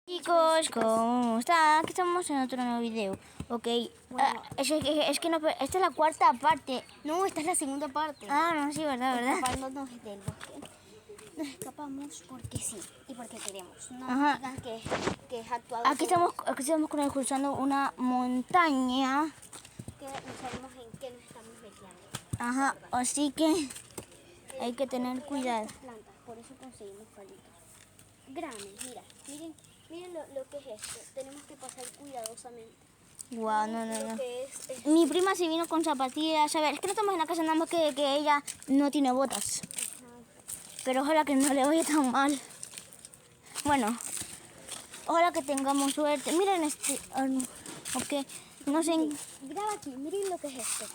Chicos, ¿cómo están? Aquí estamos en otro nuevo video. Ok, Bueno. es que no, esta es la cuarta parte. No, esta es la segunda parte. No, sí, verdad. Escapándonos del bosque. Nos escapamos porque sí y porque queremos. No Ajá. digan que es actuado. Aquí estamos cruzando una montaña. Que no sabemos en qué nos estamos metiendo. Ajá, así que hay que tener cuidado. Estas plantas, por eso conseguimos palitos. Grandes, miren lo que es esto. Tenemos que pasar cuidadosamente. Guau, no. Lo que es Mi prima se vino con zapatillas. A ver, es que no estamos en la casa nada más que ella no tiene botas. Pero ojalá que no le vaya tan mal. Bueno, ojalá que tengamos suerte. Miren este. Ok, no sé. Graba aquí, miren lo que es esto.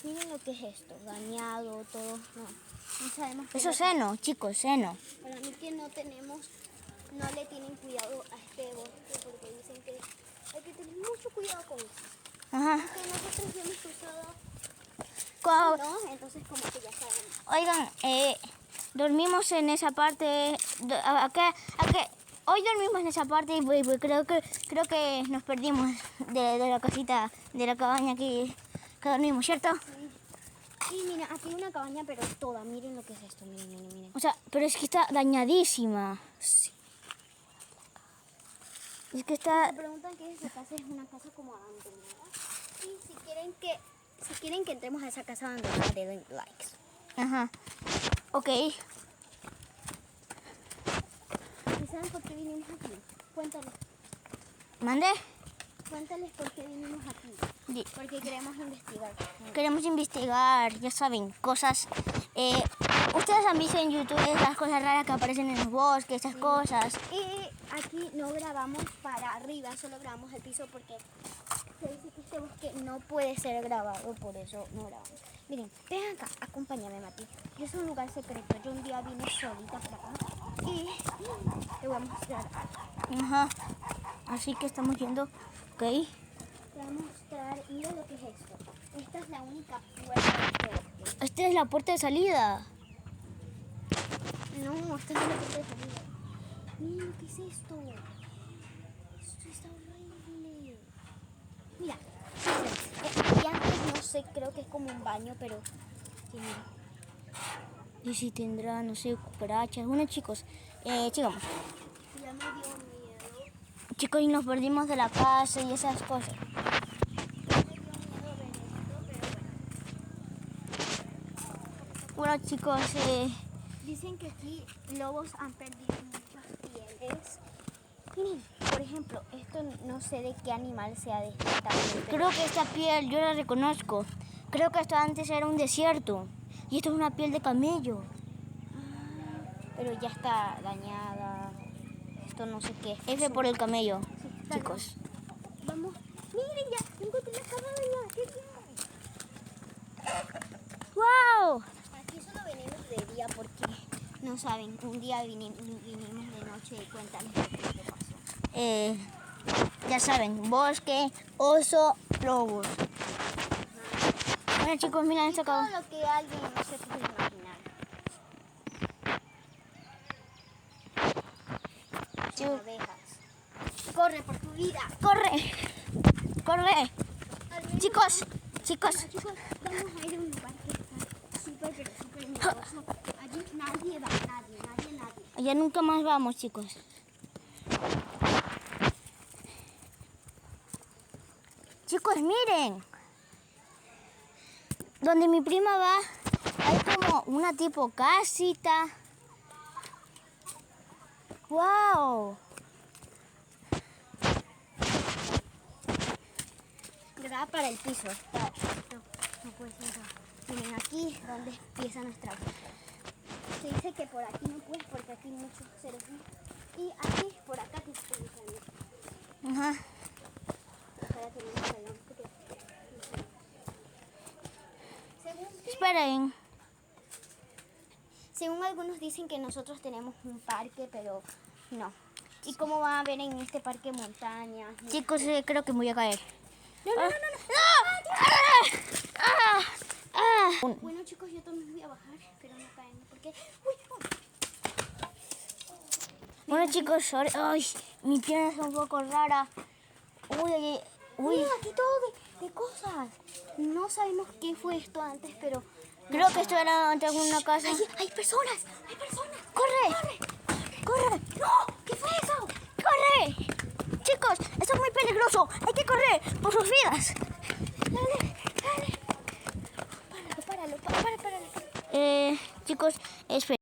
Miren lo que es esto. Dañado, todo. No sabemos. Eso es seno, chicos, seno. Para mí que no le tienen cuidado a este bosque porque dicen que hay que tener mucho cuidado con eso. Ajá. Que nosotros ya hemos cruzado, ¿no? Entonces como que ya sabemos. Oigan, dormimos en esa parte. Hoy dormimos en esa parte y pues, creo que nos perdimos de la casita, de la cabaña que dormimos, ¿cierto? Y mira, aquí hay una cabaña, pero toda. Miren lo que es esto, miren. O sea, pero es que está dañadísima. Sí. Es que está. Me preguntan que esa casa es una casa como abandonada. Y si quieren que entremos a esa casa abandonada, le den likes. Ajá. Ok. ¿Y saben por qué vinimos aquí? Cuéntales. ¿Mande? Cuéntales por qué vinimos aquí. Porque queremos investigar. Queremos investigar, ya saben, cosas. Ustedes han visto en YouTube las cosas raras que aparecen en los bosques, esas cosas. Y aquí no grabamos para arriba, solo grabamos el piso porque se dice que este bosque no puede ser grabado, por eso no grabamos. Miren, ven acá, acompáñame, Mati. Yo soy un lugar secreto. Yo un día vine solita para acá y te voy a mostrar algo. Ajá. Así que estamos yendo. Ok. Te voy a mostrar, mira lo que es esto. Esta es la única puerta de este bosque. Esta es la puerta de salida. No, esta no es la puerta de salida. Miren, ¿qué es esto? Esto está horrible. Mira, y antes no sé, creo que es como un baño, pero tiene. Y si tendrá, no sé, cucarachas. Bueno, chicos, sigamos. Ya me dio miedo. Chicos, y nos perdimos de la casa y esas cosas. Me dio miedo ver esto, pero bueno. Bueno, chicos, Dicen que aquí lobos han perdido muchas pieles. Miren, por ejemplo, esto no sé de qué animal sea de este tamaño. creo que esta piel yo la reconozco. Creo que esto antes era un desierto. Y esto es una piel de camello. Pero ya está dañada. Esto no sé qué. F por el camello, Sí, dale, chicos. Vamos. Miren, ya encontré la cabaña. ¡Qué bien! ¡Wow! Aquí solo venimos de día porque no saben. Un día vinimos de noche y cuéntanos lo que pasó. Ya saben, bosque, oso, lobos. Bueno, chicos, miren esta Todo cabaña. lo que alguien no se puede imaginar. Sí. Son abejas. Corre por tu vida. ¡Corre! ¡Corre! Chicos, Chicos, vamos a ir a un lugar que está súper, pero súper miedoso. Allí nadie va, nadie. allá nunca más vamos, chicos. Chicos, miren. Donde mi prima va, hay como una tipo casita. ¡Wow! Graba para el piso. No puede ser. Miren, aquí es donde empieza nuestra búsqueda. Se dice que por aquí no puedes porque aquí hay muchos seres vivos. Y aquí, por acá, te estoy diciendo. Ajá. Para tener un salón. Esperen. Según algunos dicen que nosotros tenemos un parque, pero no. ¿Y cómo van a ver en este parque montañas? Chicos, creo que me voy a caer. No. Bueno, chicos, yo también voy a bajar, pero no caen porque... Bueno, chicos, ay, mi pierna es un poco rara. Uy, uy. Mira, aquí todo de cosas. No sabemos qué fue esto antes, pero... Creo que esto era ante alguna casa. Hay personas, hay personas. ¡Corre! ¡Corre! ¡No! ¿Qué fue eso? ¡Corre! Chicos, esto es muy peligroso. Hay que correr por sus vidas. Dale. Páralo. Chicos, esperen.